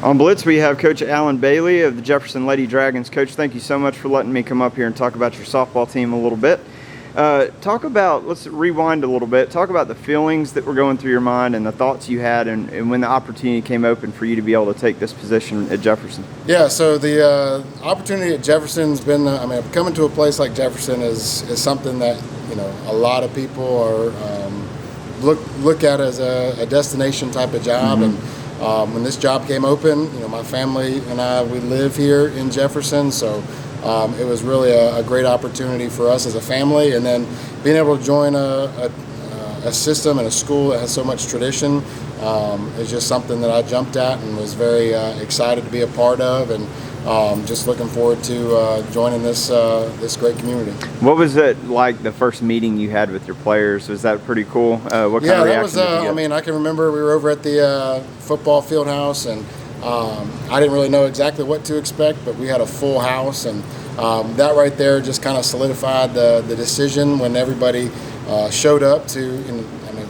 On Blitz, we have Coach Allan Bailey of the Jefferson Lady Dragons. Coach, thank you so much for letting me come up here and talk about your softball team a little bit. Let's rewind a little bit. Talk about the feelings that were going through your mind and the thoughts you had and when the opportunity came open for you to be able to take this position at Jefferson. Yeah, so the opportunity at Jefferson's been, coming to a place like Jefferson is something that, a lot of people are look at as a destination type of job. Mm-hmm. And when this job came open, my family and I, we live here in Jefferson, so it was really a great opportunity for us as a family. And then being able to join a system and a school that has so much tradition is just something that I jumped at and was very excited to be a part of, and just looking forward to joining this great community. What was it like the first meeting you had with your players? Was that pretty cool? What kind of that reaction was. did you get? I can remember we were over at the football field house, and I didn't really know exactly what to expect, but we had a full house, and that right there just kind of solidified the decision when everybody showed up to.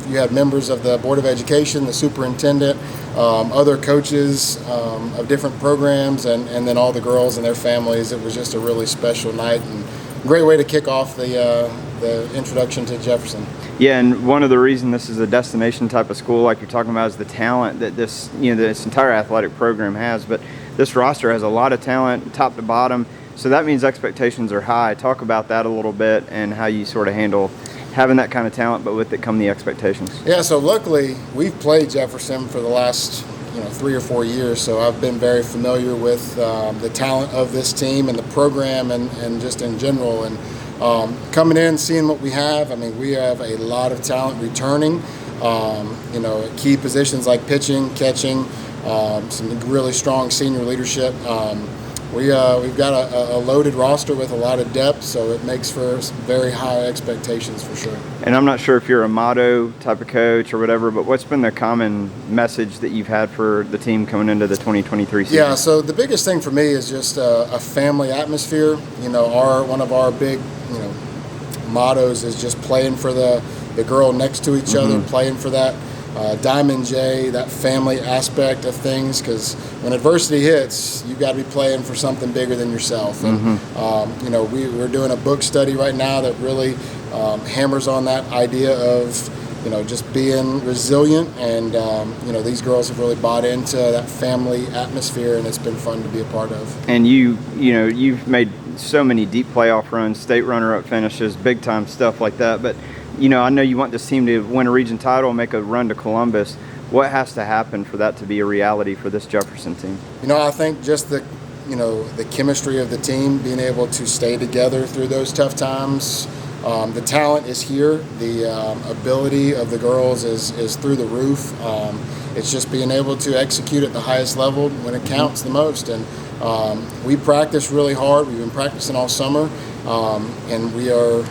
You had members of the Board of Education, the superintendent, other coaches of different programs, and then all the girls and their families. It was just a really special night and a great way to kick off the introduction to Jefferson. Yeah, and one of the reasons this is a destination type of school, like you're talking about, is the talent that this entire athletic program has. But this roster has a lot of talent, top to bottom. So that means expectations are high. Talk about that a little bit and how you sort of handle having that kind of talent, but with it come the expectations. Yeah, so luckily we've played Jefferson for the last 3 or 4 years, so I've been very familiar with the talent of this team and the program and just in general. And coming in, seeing what we have, we have a lot of talent returning, at key positions like pitching, catching, some really strong senior leadership. We've got a loaded roster with a lot of depth, so it makes for very high expectations for sure. And I'm not sure if you're a motto type of coach or whatever, but what's been the common message that you've had for the team coming into the 2023 season? Yeah, so the biggest thing for me is just a family atmosphere. One of our big mottos is just playing for the girl next to each other, playing for that Diamond J, that family aspect of things, because when adversity hits, you've got to be playing for something bigger than yourself. And we're doing a book study right now that really hammers on that idea of just being resilient, and these girls have really bought into that family atmosphere, and it's been fun to be a part of. And you've made so many deep playoff runs, state runner-up finishes, big time stuff like that, but I know you want this team to win a region title and make a run to Columbus. What has to happen for that to be a reality for this Jefferson team? I think just the chemistry of the team, being able to stay together through those tough times. The talent is here. The ability of the girls is through the roof. It's just being able to execute at the highest level when it counts the most. And we practice really hard. We've been practicing all summer, and we are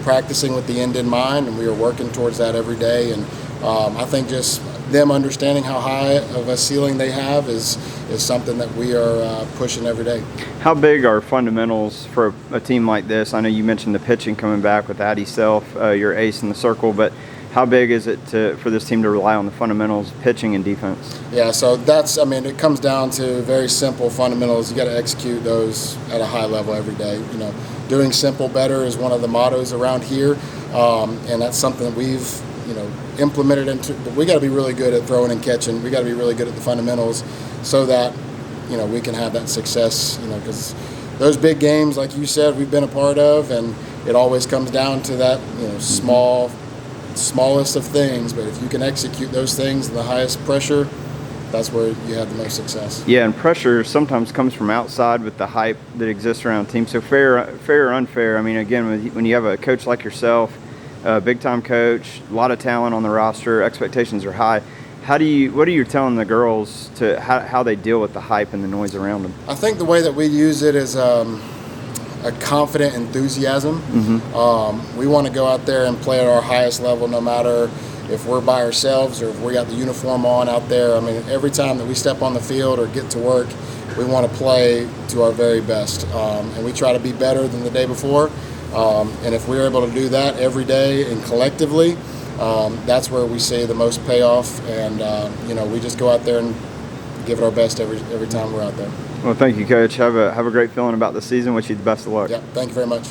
practicing with the end in mind, and we are working towards that every day. And I think just them understanding how high of a ceiling they have is something that we are pushing every day. How big are fundamentals for a team like this? I know you mentioned the pitching coming back with Addie Self, your ace in the circle, but how big is it for this team to rely on the fundamentals, pitching and defense? Yeah, so it comes down to very simple fundamentals. You got to execute those at a high level every day. Doing simple better is one of the mottos around here, and that's something that we've implemented into. But we got to be really good at throwing and catching. We got to be really good at the fundamentals, so that we can have that success. Because those big games, like you said, we've been a part of, and it always comes down to that smallest of things. But if you can execute those things in the highest pressure, that's where you have the most success. Yeah, and pressure sometimes comes from outside with the hype that exists around teams. So fair or unfair, again, when you have a coach like yourself, a big-time coach, a lot of talent on the roster, expectations are high. What are you telling the girls to how they deal with the hype and the noise around them? I think the way that we use it is a confident enthusiasm. We want to go out there and play at our highest level, no matter if we're by ourselves or if we got the uniform on out there. Every time that we step on the field or get to work, we want to play to our very best, and we try to be better than the day before. And if we're able to do that every day and collectively, that's where we see the most payoff. And we just go out there and give it our best every time we're out there. Well, thank you, Coach. Have a great feeling about the season. Wish you the best of luck. Yeah, thank you very much.